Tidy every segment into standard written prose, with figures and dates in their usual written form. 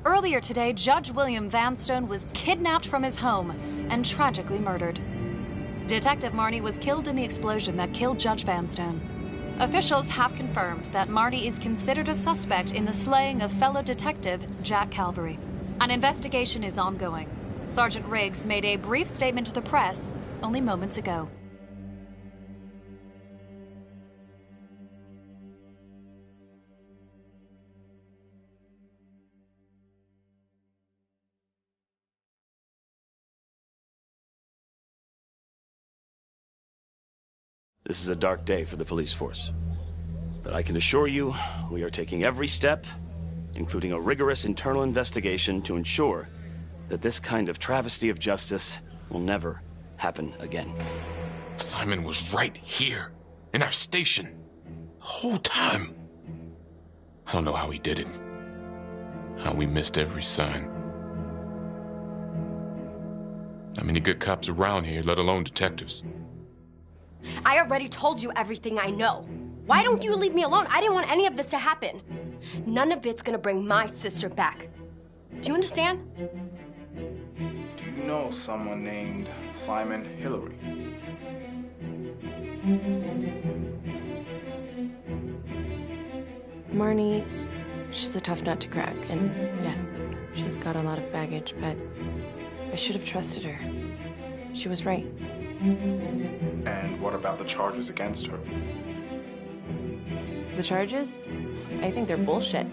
Earlier today, Judge William Vanstone was kidnapped from his home and tragically murdered. Detective Marnie was killed in the explosion that killed Judge Vanstone. Officials have confirmed that Marnie is considered a suspect in the slaying of fellow detective Jack Calvary. An investigation is ongoing. Sergeant Riggs made a brief statement to the press only moments ago. This is a dark day for the police force. But I can assure you, we are taking every step, including a rigorous internal investigation, to ensure that this kind of travesty of justice will never happen again. Simon was right here, in our station, the whole time. I don't know how he did it. How we missed every sign. How many good cops around here, let alone detectives? I already told you everything I know. Why don't you leave me alone? I didn't want any of this to happen. None of it's gonna bring my sister back. Do you understand? Do you know someone named Simon Hillary? Marnie, she's a tough nut to crack, and yes, she's got a lot of baggage, but I should have trusted her. She was right. And what about the charges against her? The charges? I think they're bullshit.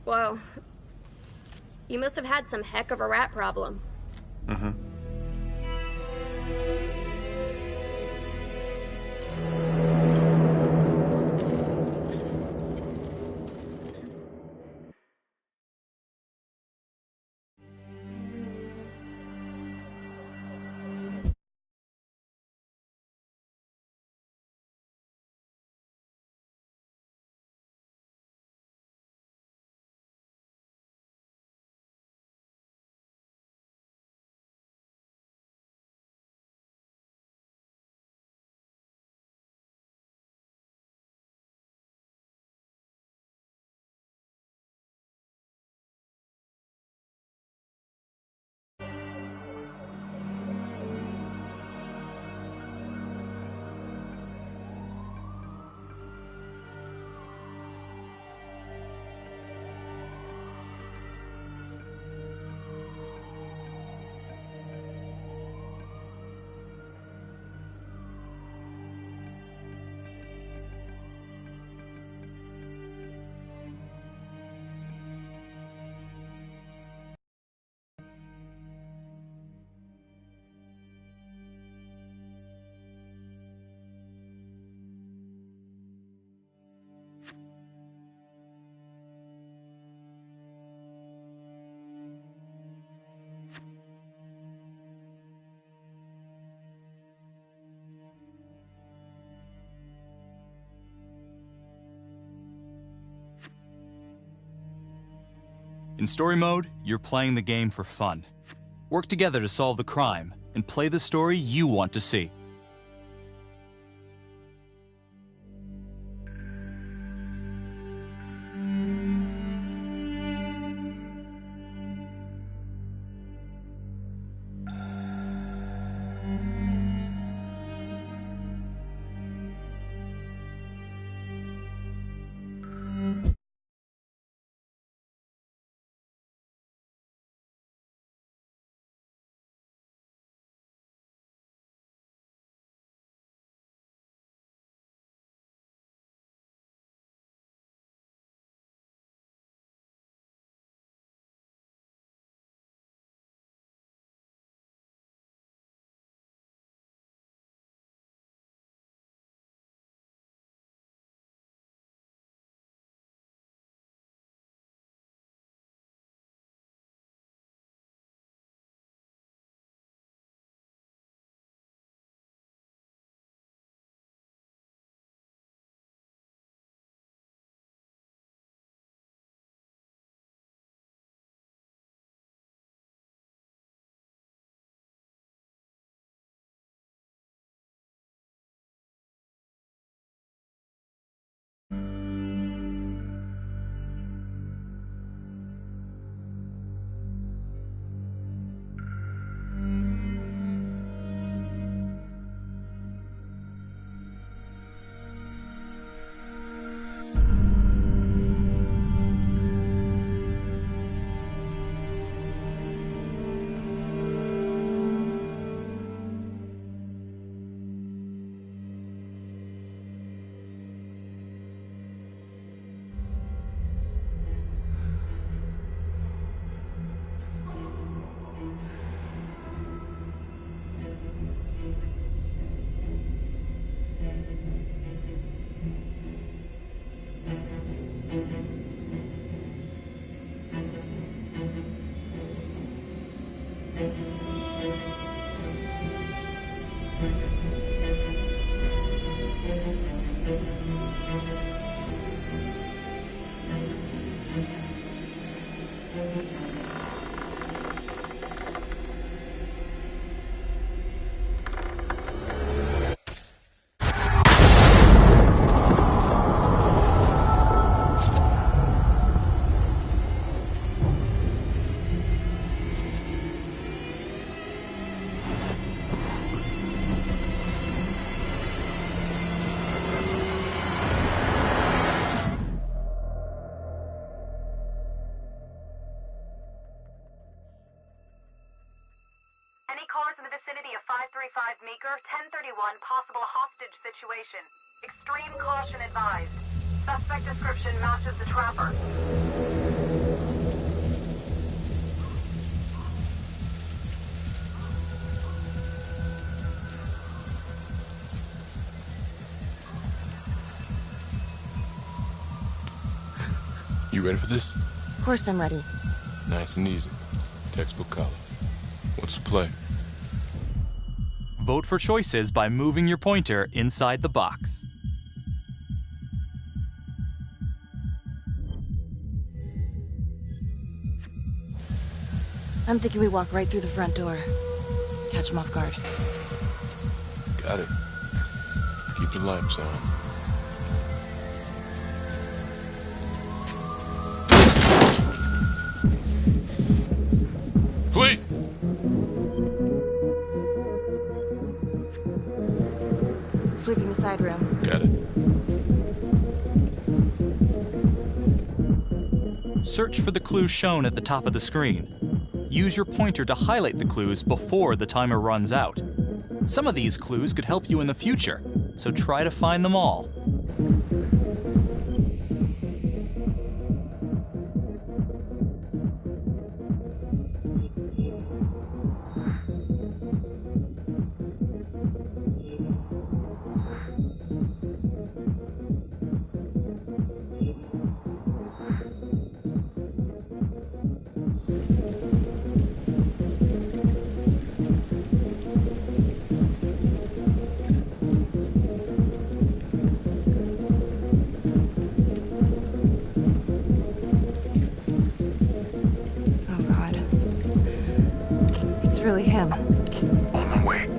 Whoa. You must have had some heck of a rat problem. Mm-hmm. In story mode, you're playing the game for fun. Work together to solve the crime and play the story you want to see. Meeker, 1031, possible hostage situation. Extreme caution advised. Suspect description matches the trapper. You ready for this? Of course I'm ready. Nice and easy. Textbook color. What's the play? Vote for choices by moving your pointer inside the box. I'm thinking we walk right through the front door. Catch him off guard. Got it. Keep the lights on. Police! Sweeping the side room. Got it. Search for the clues shown at the top of the screen. Use your pointer to highlight the clues before the timer runs out. Some of these clues could help you in the future, so try to find them all. it's really him. On my way.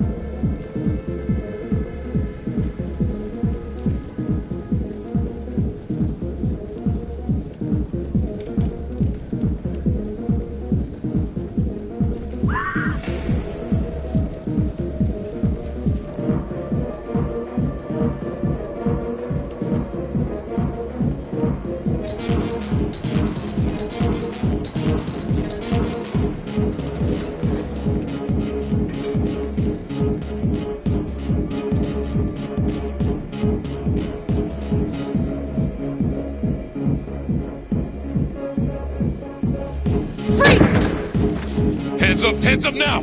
Hands up now!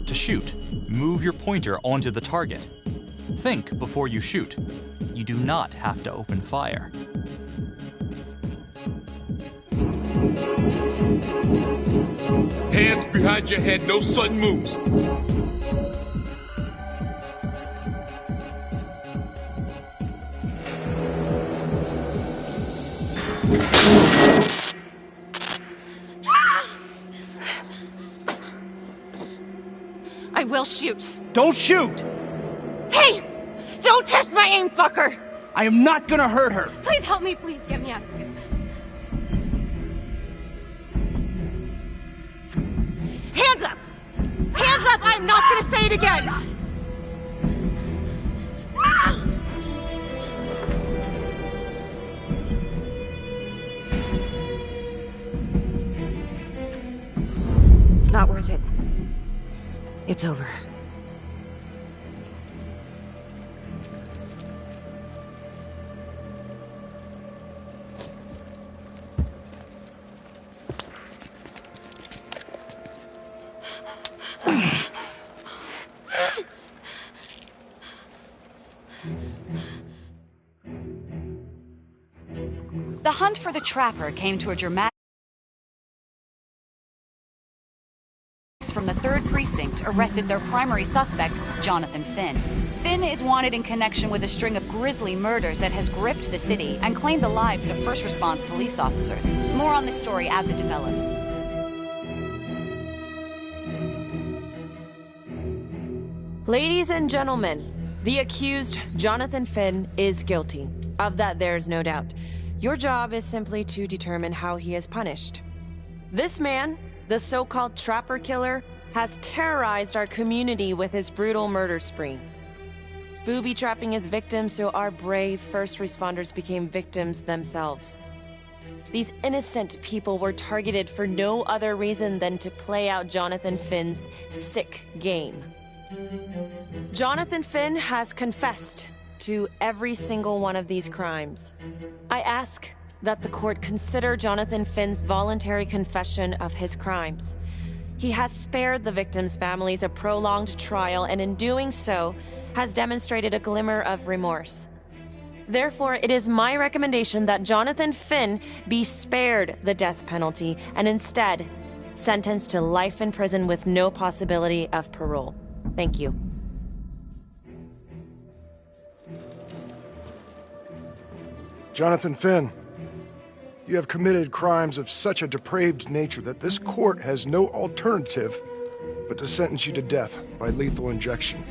To shoot, move your pointer onto the target. Think before you shoot. You do not have to open fire. Hands behind your head, no sudden moves. I will shoot. Don't shoot! Hey! Don't test my aim, fucker! I am not gonna hurt her! Please help me, please get me out of here. Hands up! Hands up! I'm not gonna say it again! It's not worth it. It's over. The hunt for the Trapper came to a dramatic from the 3rd Precinct arrested their primary suspect, Jonathan Finn. Finn is wanted in connection with a string of grisly murders that has gripped the city and claimed the lives of first response police officers. More on this story as it develops. Ladies and gentlemen, the accused, Jonathan Finn, is guilty. Of that, there's no doubt. Your job is simply to determine how he is punished. This man, the so-called Trapper Killer, has terrorized our community with his brutal murder spree. Booby-trapping his victims so our brave first responders became victims themselves. These innocent people were targeted for no other reason than to play out Jonathan Finn's sick game. Jonathan Finn has confessed to every single one of these crimes. I ask that the court consider Jonathan Finn's voluntary confession of his crimes. He has spared the victims' families a prolonged trial, and in doing so, has demonstrated a glimmer of remorse. Therefore, it is my recommendation that Jonathan Finn be spared the death penalty and instead sentenced to life in prison with no possibility of parole. Thank you. Jonathan Finn, you have committed crimes of such a depraved nature that this court has no alternative but to sentence you to death by lethal injection.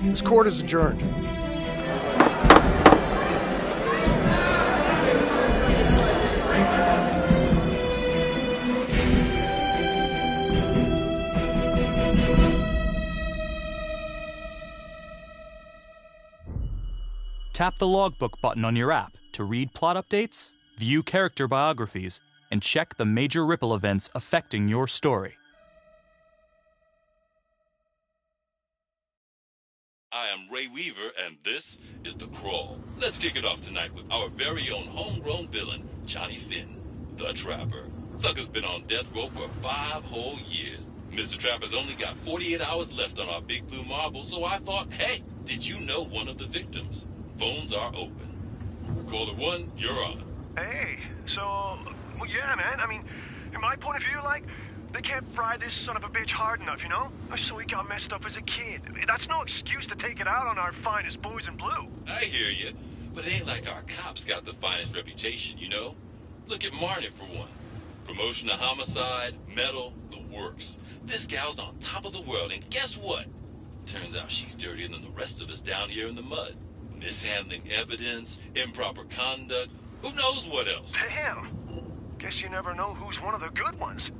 This court is adjourned. Tap the logbook button on your app to read plot updates, view character biographies, and check the major ripple events affecting your story. I am Ray Weaver, and this is The Crawl. Let's kick it off tonight with our very own homegrown villain, Johnny Finn, the Trapper. Sucker's been on death row for 5 whole years. Mr. Trapper's only got 48 hours left on our big blue marble, so I thought, hey, did you know one of the victims? Phones are open. Caller 1, you're on. Hey, so, well, yeah, man. I mean, in my point of view, like, they can't fry this son of a bitch hard enough, you know? So he got messed up as a kid. That's no excuse to take it out on our finest boys in blue. I hear you, but it ain't like our cops got the finest reputation, you know? Look at Marnie for one. Promotion to homicide, medal, the works. This gal's on top of the world, and guess what? Turns out she's dirtier than the rest of us down here in the mud. Mishandling evidence, improper conduct, who knows what else? Damn. Guess you never know who's one of the good ones.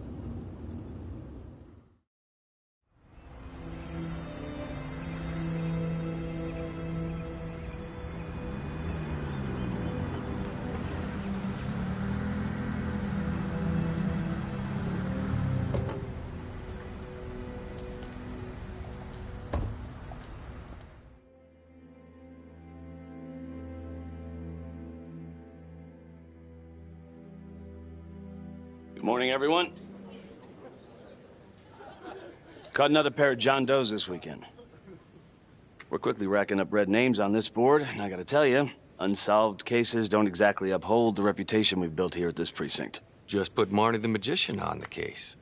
Good morning, everyone. Caught another pair of John Does this weekend. We're quickly racking up red names on this board, and I gotta tell you, unsolved cases don't exactly uphold the reputation we've built here at this precinct. Just put Marnie the Magician on the case.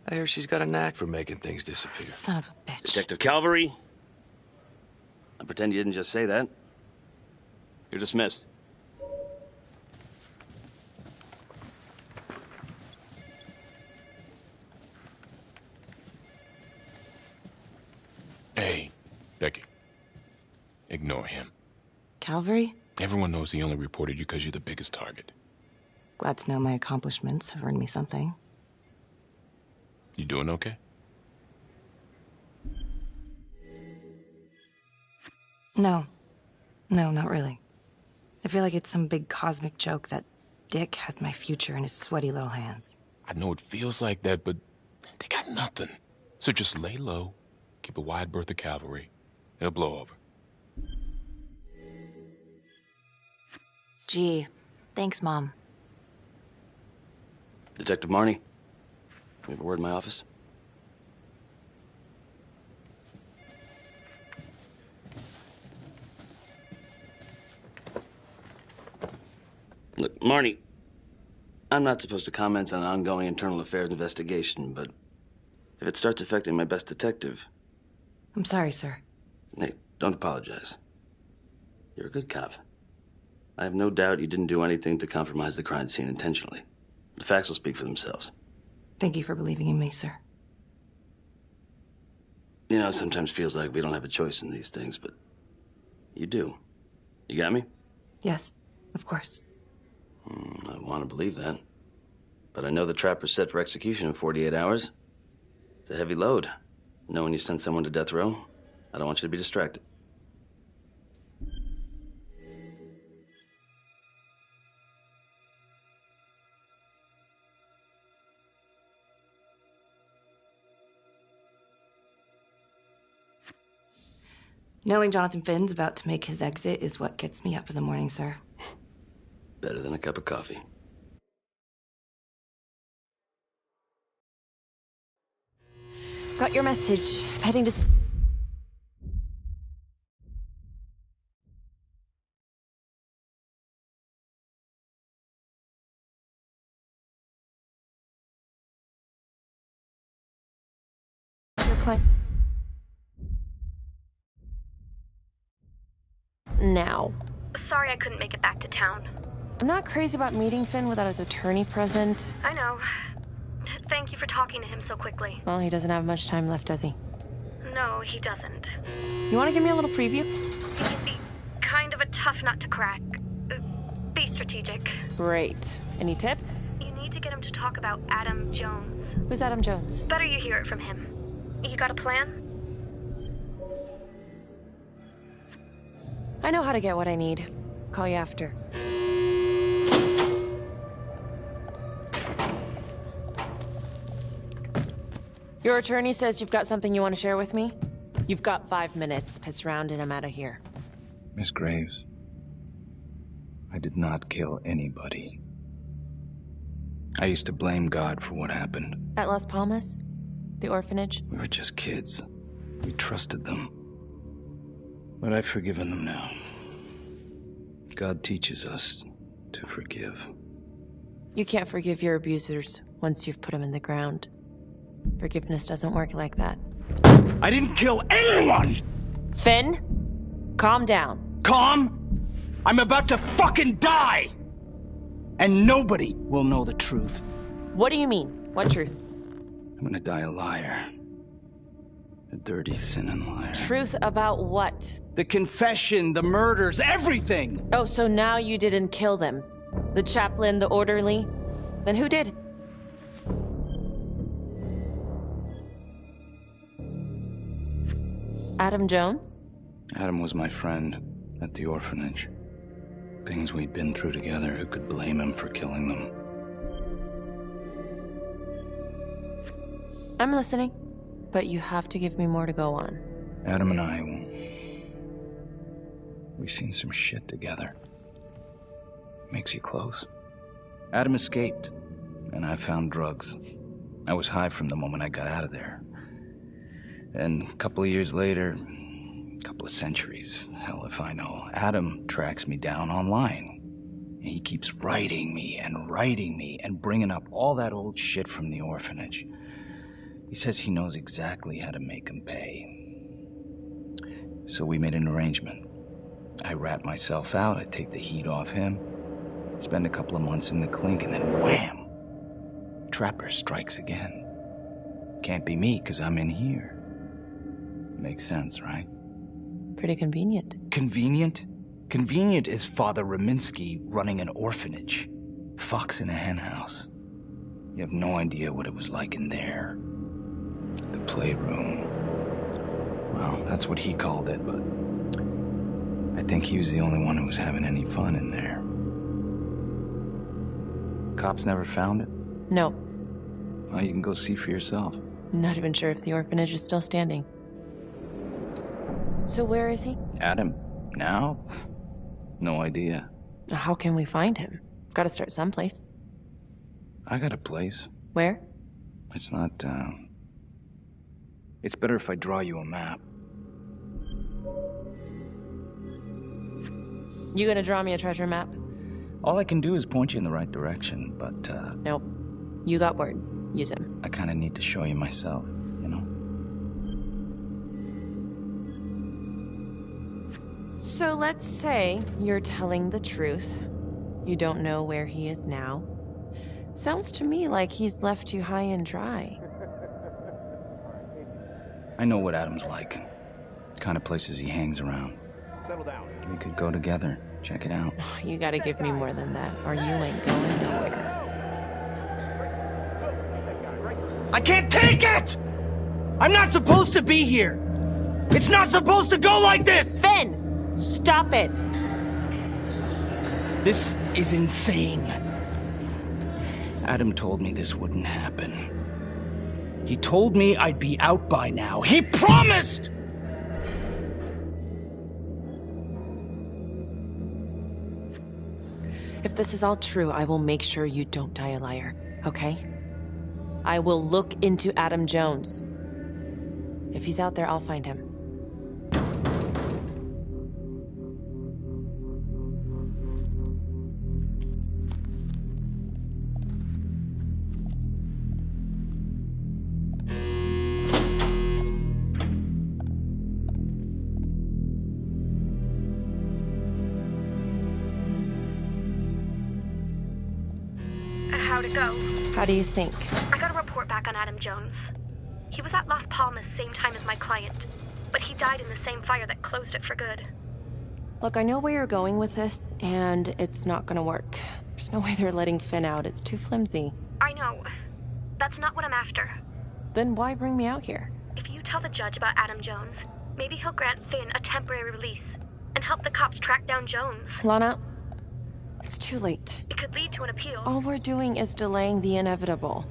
I hear she's got a knack for making things disappear. Son of a bitch. Detective Calvary? I pretend you didn't just say that. You're dismissed. Hey, Becky. Ignore him. Calvary? Everyone knows he only reported you because you're the biggest target. Glad to know my accomplishments have earned me something. You doing okay? No. No, not really. I feel like it's some big cosmic joke that Dick has my future in his sweaty little hands. I know it feels like that, but they got nothing. So just lay low, keep a wide berth of cavalry. It'll blow over. Gee, thanks, Mom. Detective Marnie, we have a word in my office. Look, Marnie, I'm not supposed to comment on an ongoing internal affairs investigation, but if it starts affecting my best detective... I'm sorry, sir. Hey, don't apologize. You're a good cop. I have no doubt you didn't do anything to compromise the crime scene intentionally. The facts will speak for themselves. Thank you for believing in me, sir. You know, it sometimes feels like we don't have a choice in these things, but you do. You got me? Yes, of course. I want to believe that. But I know the trapper's set for execution in 48 hours. It's a heavy load. Knowing you send someone to death row, I don't want you to be distracted. Knowing Jonathan Finn's about to make his exit is what gets me up in the morning, sir. Better than a cup of coffee. Got your message. Heading to... Your plan... Now. Sorry I couldn't make it back to town. I'm not crazy about meeting Finn without his attorney present. I know. Thank you for talking to him so quickly. Well, he doesn't have much time left, does he? No, he doesn't. You want to give me a little preview? He can be kind of a tough nut to crack. Be strategic. Great. Any tips? You need to get him to talk about Adam Jones. Who's Adam Jones? Better you hear it from him. You got a plan? I know how to get what I need. Call you after. Your attorney says you've got something you want to share with me? You've got 5 minutes. Piss around and I'm out of here. Miss Graves, I did not kill anybody. I used to blame God for what happened. At Las Palmas? The orphanage? We were just kids. We trusted them. But I've forgiven them now. God teaches us to forgive. You can't forgive your abusers once you've put them in the ground. Forgiveness doesn't work like that. I didn't kill anyone! Finn, calm down. Calm? I'm about to fucking die! And nobody will know the truth What do you mean? What truth? I'm gonna die a liar. A dirty, sinning liar. Truth about what? The confession, the murders, everything! Oh, so now you didn't kill them? The chaplain, the orderly? Then who did? Adam Jones? Adam was my friend at the orphanage. Things we'd been through together, who could blame him for killing them? I'm listening, but you have to give me more to go on. Adam and I, we seen some shit together. Makes you close. Adam escaped, and I found drugs. I was high from the moment I got out of there. And a couple of years later, a couple of centuries, hell if I know, Adam tracks me down online. And he keeps writing me and bringing up all that old shit from the orphanage. He says he knows exactly how to make him pay. So we made an arrangement. I rat myself out, I take the heat off him, spend a couple of months in the clink, and then wham! Trapper strikes again. Can't be me, 'cause I'm in here. Makes sense, right? Pretty convenient. Convenient? Convenient is Father Raminsky running an orphanage. Fox in a henhouse. You have no idea what it was like in there. The playroom. Well, that's what he called it, but I think he was the only one who was having any fun in there. Cops never found it? No. Well, you can go see for yourself. Not even sure if the orphanage is still standing. So where is he? Adam? Now? No idea. How can we find him? Gotta start someplace. I got a place. Where? It's not, It's better if I draw you a map. You gonna draw me a treasure map? All I can do is point you in the right direction, but, Nope. You got words. Use them. I kinda need to show you myself, you know? So let's say you're telling the truth. You don't know where he is now. Sounds to me like he's left you high and dry. I know what Adam's like. The kind of places he hangs around. Settle down. We could go together. Check it out. You gotta give me more than that, or you ain't going nowhere. I can't take it! I'm not supposed to be here! It's not supposed to go like this! Finn! Stop it! This is insane. Adam told me this wouldn't happen. He told me I'd be out by now. He promised! If this is all true, I will make sure you don't die a liar, okay? I will look into Adam Jones. If he's out there, I'll find him. How'd it go? How do you think? I got a report back on Adam Jones. He was at Las Palmas same time as my client, but he died in the same fire that closed it for good. Look, I know where you're going with this, and it's not gonna work. There's no way they're letting Finn out. It's too flimsy. I know. That's not what I'm after. Then why bring me out here? If you tell the judge about Adam Jones, maybe he'll grant Finn a temporary release and help the cops track down Jones. Lana, it's too late. It could lead to an appeal. All we're doing is delaying the inevitable.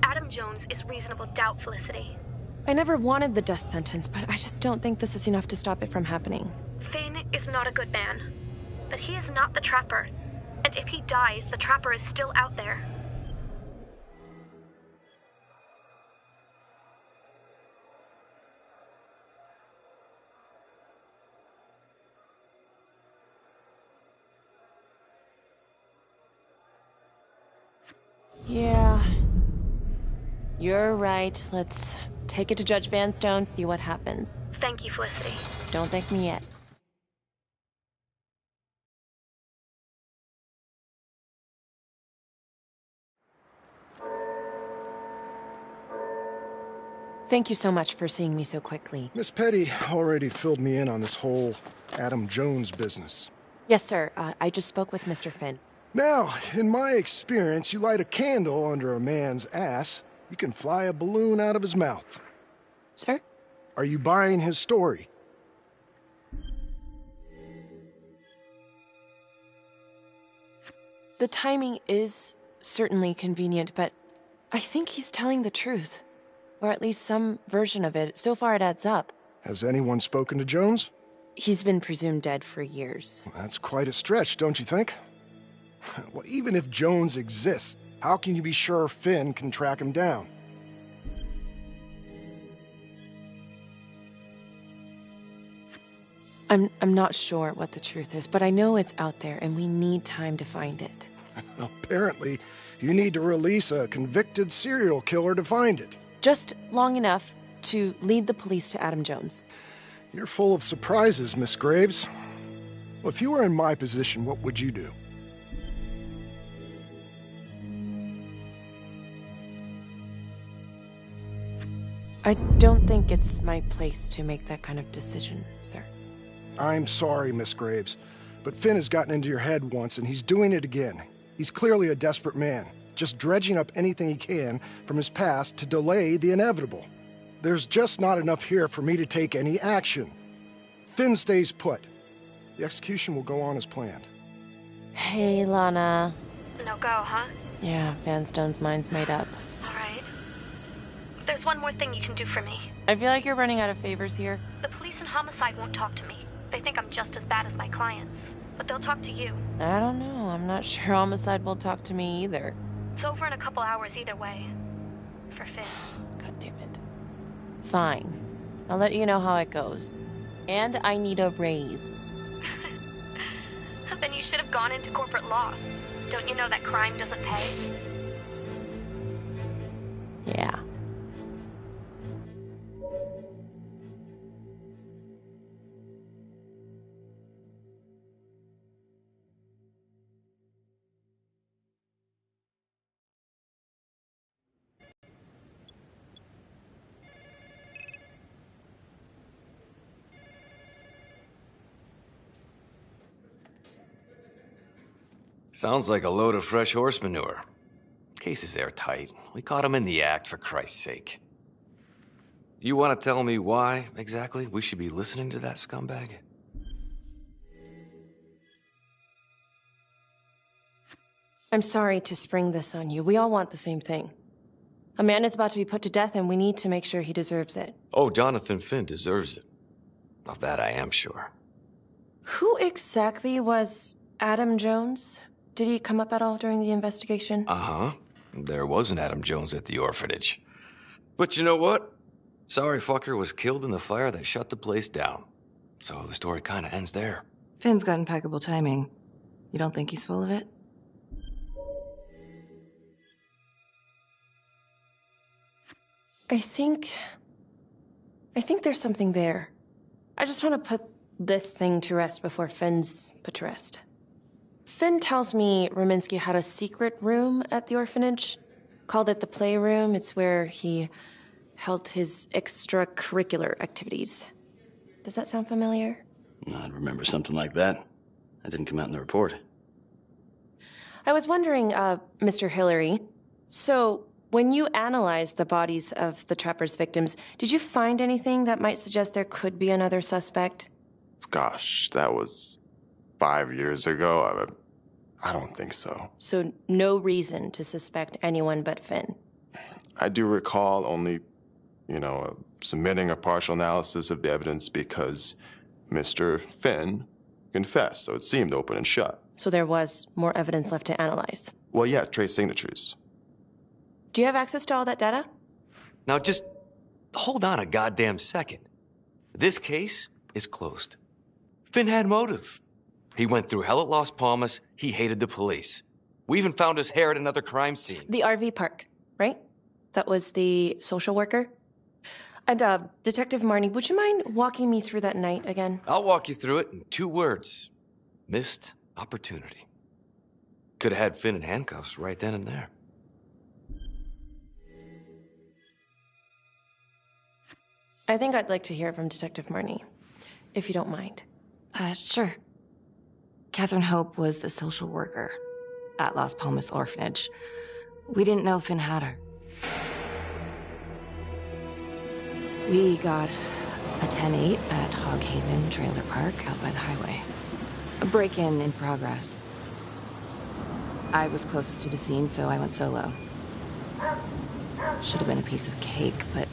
Adam Jones is reasonable doubt, Felicity. I never wanted the death sentence, but I just don't think this is enough to stop it from happening. Finn is not a good man, but he is not the Trapper. And if he dies, the Trapper is still out there. Yeah. You're right. Let's take it to Judge Vanstone, see what happens. Thank you, Felicity. Don't thank me yet. Thank you so much for seeing me so quickly. Miss Petty already filled me in on this whole Adam Jones business. Yes, sir. I just spoke with Mr. Finn. Now, in my experience, you light a candle under a man's ass, you can fly a balloon out of his mouth. Sir? Are you buying his story? The timing is certainly convenient, but I think he's telling the truth. Or at least some version of it. So far it adds up. Has anyone spoken to Jones? He's been presumed dead for years. That's quite a stretch, don't you think? Well, even if Jones exists, how can you be sure Finn can track him down? I'm not sure what the truth is, but I know it's out there and we need time to find it. Apparently, you need to release a convicted serial killer to find it. Just long enough to lead the police to Adam Jones. You're full of surprises, Miss Graves. Well, if you were in my position, what would you do? I don't think it's my place to make that kind of decision, sir. I'm sorry, Miss Graves, but Finn has gotten into your head once and he's doing it again. He's clearly a desperate man, just dredging up anything he can from his past to delay the inevitable. There's just not enough here for me to take any action. Finn stays put. The execution will go on as planned. Hey, Lana. No go, huh? Yeah, Vanstone's mind's made up. All right. There's one more thing you can do for me. I feel like you're running out of favors here. The police and homicide won't talk to me. They think I'm just as bad as my clients. But they'll talk to you. I don't know. I'm not sure Homicide will talk to me either. It's over in a couple hours either way. For Finn. God damn it. Fine. I'll let you know how it goes. And I need a raise. Then you should have gone into corporate law. Don't you know that crime doesn't pay? Yeah. Sounds like a load of fresh horse manure. Case is airtight. We caught him in the act, for Christ's sake. You want to tell me why, exactly, we should be listening to that scumbag? I'm sorry to spring this on you. We all want the same thing. A man is about to be put to death, and we need to make sure he deserves it. Oh, Jonathan Finn deserves it. Of that I am sure. Who exactly was Adam Jones? Did he come up at all during the investigation? Uh-huh. There was an Adam Jones at the orphanage. But you know what? Sorry fucker was killed in the fire that shut the place down. So the story kind of ends there. Finn's got impeccable timing. You don't think he's full of it? I think there's something there. I just want to put this thing to rest before Finn's put to rest. Finn tells me Rominsky had a secret room at the orphanage. Called it the playroom. It's where he held his extracurricular activities. Does that sound familiar? I'd remember something like that. That didn't come out in the report. I was wondering, Mr. Hillary, so when you analyzed the bodies of the Trapper's victims, did you find anything that might suggest there could be another suspect? Gosh, that was 5 years ago. I don't think so. So no reason to suspect anyone but Finn? I do recall only, submitting a partial analysis of the evidence because Mr. Finn confessed, so it seemed open and shut. So there was more evidence left to analyze? Well, yeah, trace signatures. Do you have access to all that data? Now just hold on a goddamn second. This case is closed. Finn had motive. He went through hell at Las Palmas. He hated the police. We even found his hair at another crime scene. The RV park, right? That was the social worker? And, Detective Marnie, would you mind walking me through that night again? I'll walk you through it in 2 words. Missed opportunity. Could have had Finn in handcuffs right then and there. I think I'd like to hear from Detective Marnie, if you don't mind. Sure. Catherine Hope was a social worker at Las Palmas Orphanage. We didn't know Finn had her. We got a 10-8 at Hog Haven Trailer Park out by the highway. A break-in in progress. I was closest to the scene, so I went solo. Should have been a piece of cake, but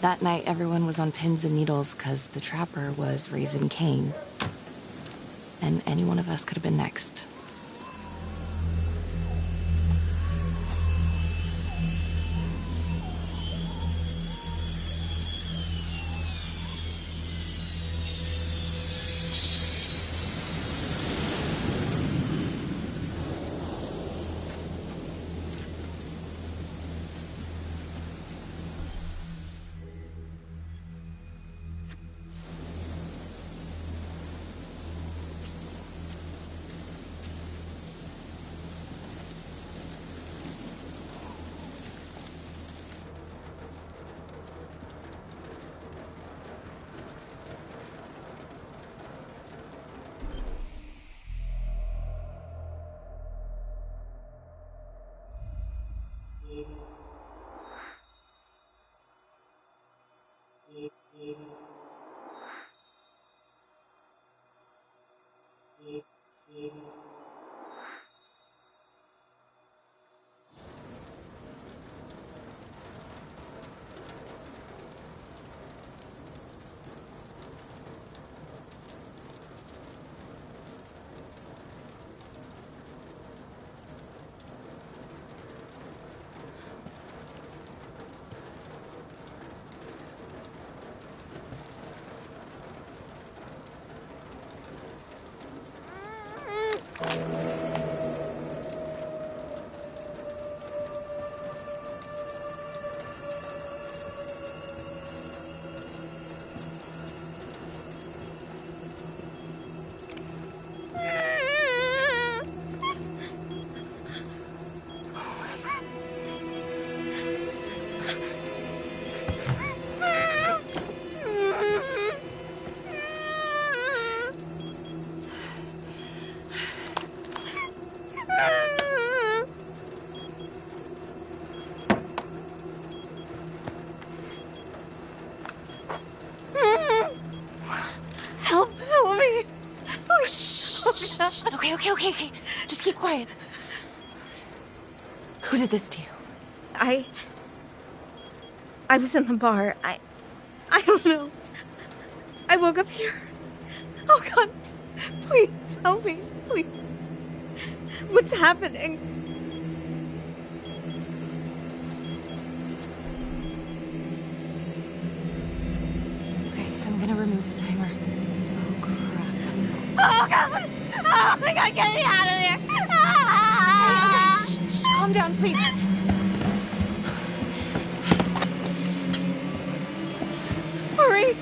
that night everyone was on pins and needles because the trapper was raising Cain. And any one of us could have been next. Help me. Oh, shh. Okay. Just keep quiet. Who did this to you? I was in the bar. I don't know. I woke up here. Oh, God. Please, help me. Please. What's happening? Okay, I'm gonna remove the timer. Oh, God. Oh, my God, get me out of there. Shh, calm down, please. Hurry.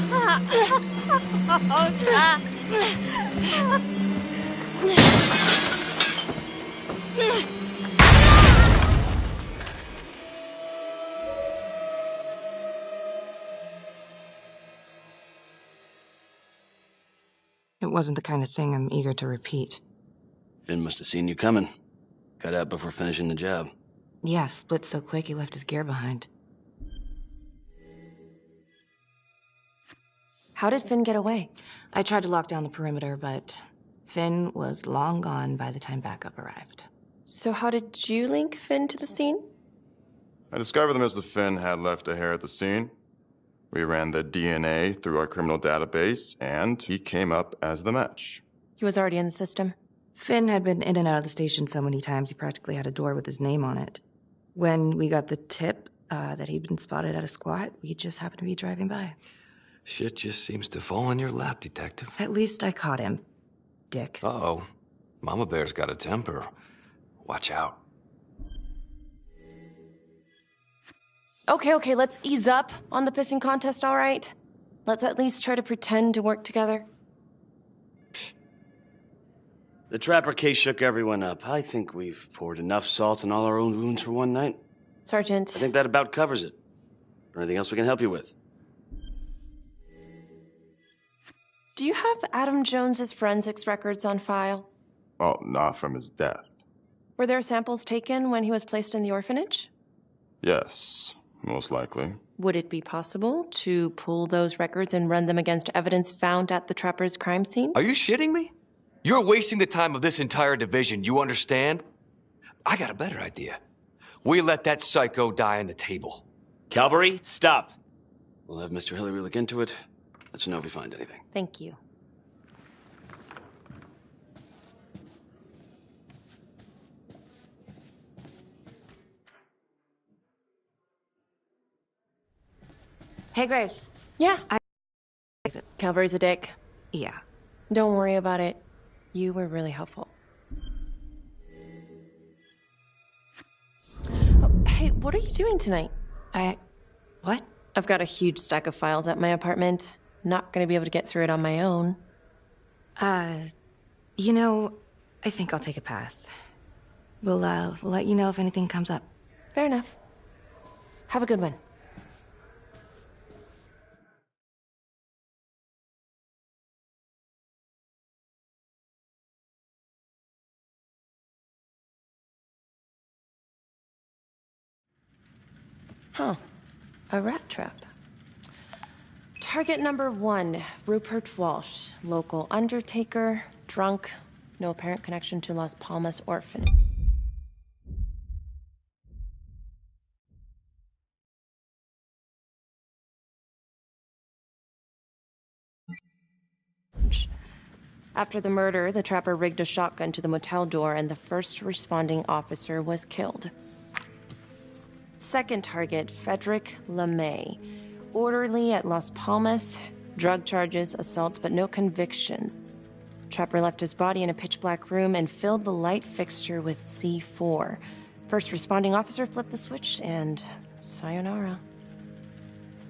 Oh, God. It wasn't the kind of thing I'm eager to repeat. Finn must have seen you coming. Got out before finishing the job. Yeah, split so quick he left his gear behind. How did Finn get away? I tried to lock down the perimeter, but Finn was long gone by the time backup arrived. So how did you link Finn to the scene? I discovered that Mr. Finn had left a hair at the scene. We ran the DNA through our criminal database, and he came up as the match. He was already in the system. Finn had been in and out of the station so many times he practically had a door with his name on it. When we got the tip that he'd been spotted at a squat, we just happened to be driving by. Shit just seems to fall in your lap, Detective. At least I caught him, Dick. Uh-oh. Mama Bear's got a temper. Watch out. Okay, let's ease up on the pissing contest, all right? Let's at least try to pretend to work together. The Trapper case shook everyone up. I think we've poured enough salt on all our own wounds for one night. Sergeant. I think that about covers it. there anything else we can help you with? Do you have Adam Jones's forensics records on file? Well, not from his death. Were there samples taken when he was placed in the orphanage? Yes, most likely. Would it be possible to pull those records and run them against evidence found at the Trapper's crime scene? Are you shitting me? You're wasting the time of this entire division, you understand? I got a better idea. We let that psycho die on the table. Calvary, stop. We'll have Mr. Hillary look into it. Let you know if we find anything. Thank you. Hey, Graves. Yeah. Calvary's a dick. Yeah. Don't worry about it. You were really helpful. Oh, hey, what are you doing tonight? What? I've got a huge stack of files at my apartment. Not gonna be able to get through it on my own. You know, I think I'll take a pass. We'll let you know if anything comes up. Fair enough. Have a good one. Huh. A rat trap. Target number 1, Rupert Walsh, local undertaker, drunk, no apparent connection to Las Palmas orphanage. After the murder, the trapper rigged a shotgun to the motel door and the first responding officer was killed. Second target, Frederick LeMay. Orderly at Las Palmas, drug charges, assaults, but no convictions. Trapper left his body in a pitch-black room and filled the light fixture with C4. First responding officer flipped the switch and sayonara.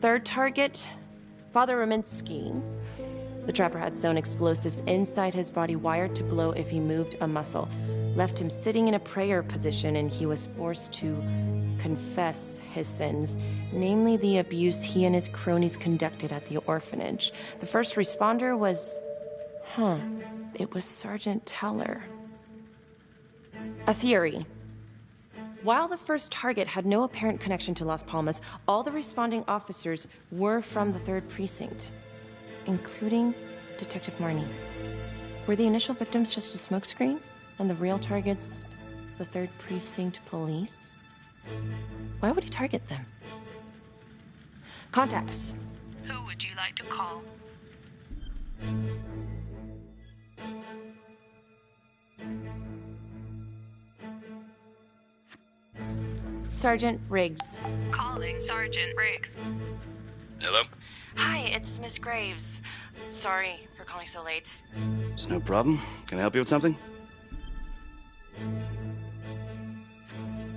Third target, Father Rominsky. The trapper had sewn explosives inside his body wired to blow if he moved a muscle. Left him sitting in a prayer position and he was forced to confess his sins, namely the abuse he and his cronies conducted at the orphanage. The first responder was... it was Sergeant Teller. A theory. While the first target had no apparent connection to Las Palmas, all the responding officers were from the 3rd Precinct, including Detective Marnie. Were the initial victims just a smokescreen, and the real targets the 3rd Precinct police? Why would he target them? Contacts. Who would you like to call? Sergeant Riggs. Calling Sergeant Riggs. Hello? Hi, it's Miss Graves. Sorry for calling so late. It's no problem. Can I help you with something?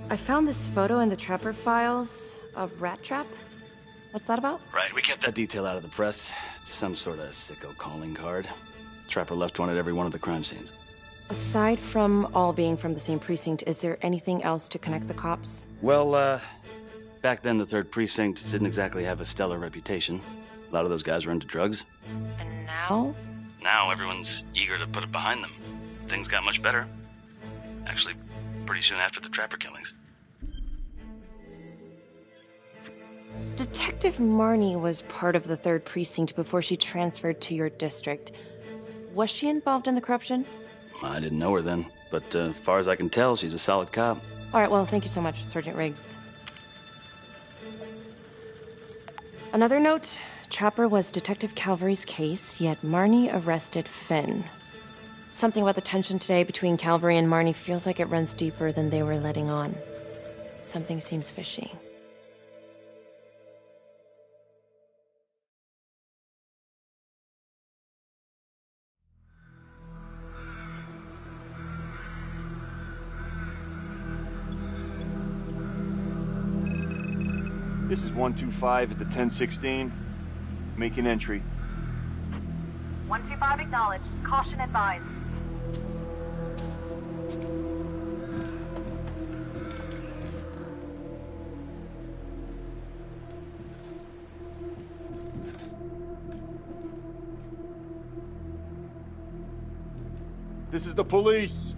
I found this photo in the Trapper files. A rat trap? What's that about? Right, we kept that detail out of the press. It's some sort of sicko calling card. The Trapper left one at every one of the crime scenes. Aside from all being from the same precinct, is there anything else to connect the cops? Well, back then the 3rd Precinct didn't exactly have a stellar reputation. A lot of those guys were into drugs. And now? Now everyone's eager to put it behind them. Things got much better. Actually, pretty soon after the Trapper killings. Detective Marnie was part of the 3rd Precinct before she transferred to your district. Was she involved in the corruption? I didn't know her then, but as far as I can tell, she's a solid cop. All right, well, thank you so much, Sergeant Riggs. Another note, Trapper was Detective Calvary's case, yet Marnie arrested Finn. Something about the tension today between Calvary and Marnie feels like it runs deeper than they were letting on. Something seems fishy. This is 125 at the 1016. Make an entry. 125 acknowledged. Caution advised. This is the police.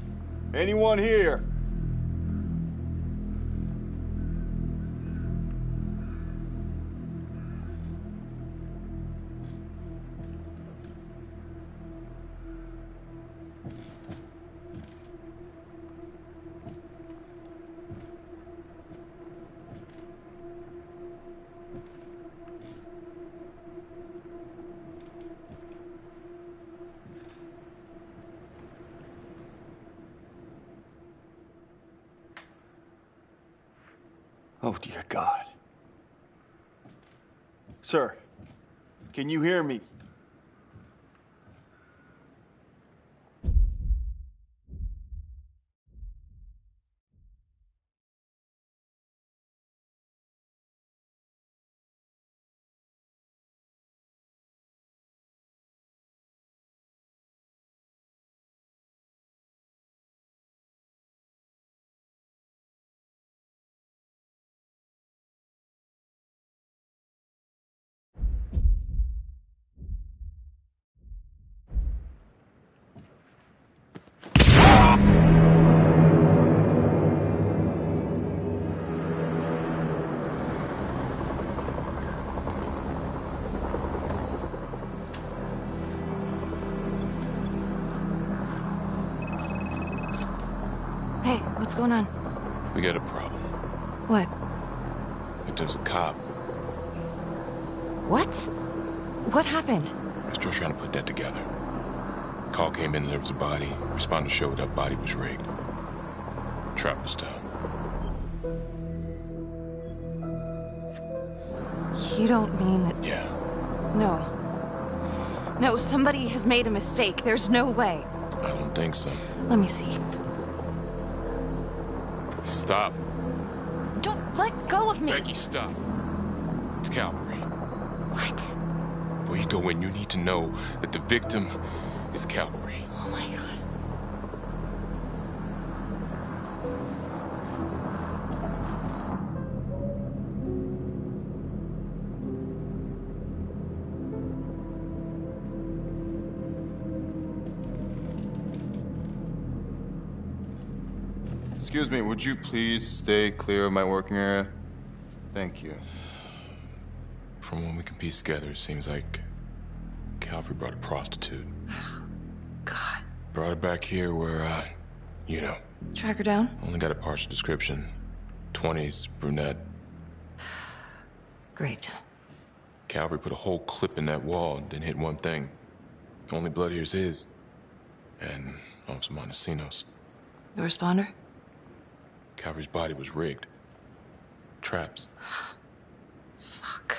Anyone here? Oh, dear God. Sir, can you hear me? Hey, what's going on? We got a problem. What? Victim's a cop. What? What happened? I'm still trying to put that together. Call came in and there was a body. Responder showed up, body was rigged. Trapper style. You don't mean that... Yeah. No. No, somebody has made a mistake. There's no way. I don't think so. Let me see. Stop. Don't let go of me. Becky, stop. It's Calvary. What? Before you go in, you need to know that the victim is Calvary. Oh my God. Excuse me, would you please stay clear of my working area? Thank you. From what we can piece together, it seems like Calvary brought a prostitute. God. Brought her back here where, you know. Track her down? Only got a partial description. 20s, brunette. Great. Calvary put a whole clip in that wall and didn't hit one thing. Only blood here's his. And Officer Montesinos. The responder? Calvary's body was rigged. Traps. Fuck.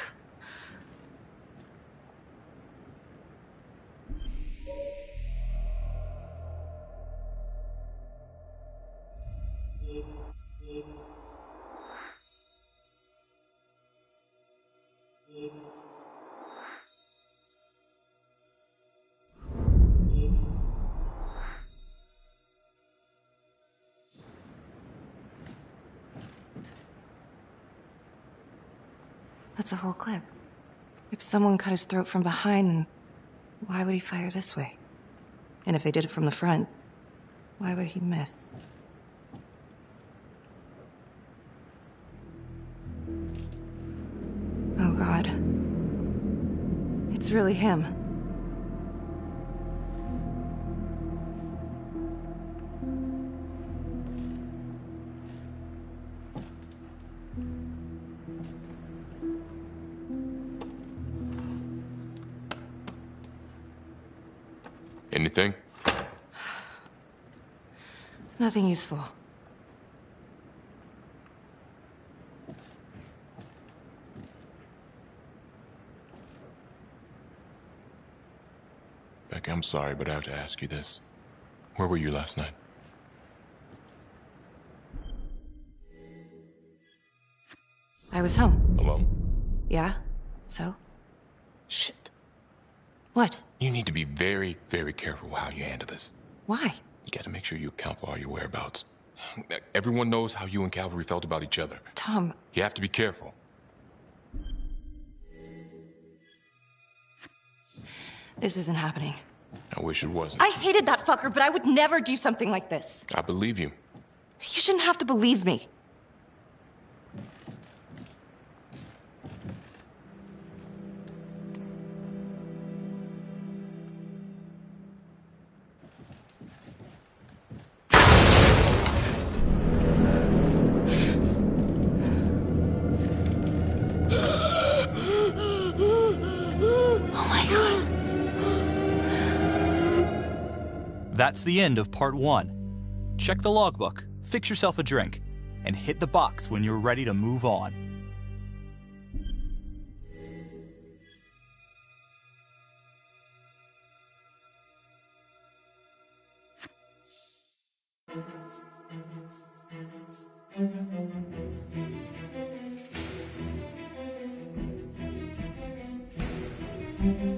That's a whole clip. If someone cut his throat from behind, then why would he fire this way? And if they did it from the front, why would he miss? Oh, God. It's really him. Anything? Nothing useful. Becky, I'm sorry, but I have to ask you this. Where were you last night? I was home. Alone? Yeah? So? Shit. What? You need to be very, very careful how you handle this. Why? You gotta make sure you account for all your whereabouts. Everyone knows how you and Calvary felt about each other. Tom. You have to be careful. This isn't happening. I wish it wasn't. I hated that fucker, but I would never do something like this. I believe you. You shouldn't have to believe me. Oh my God. That's the end of part 1. Check the logbook, fix yourself a drink, and hit the box when you're ready to move on. Mm-hmm.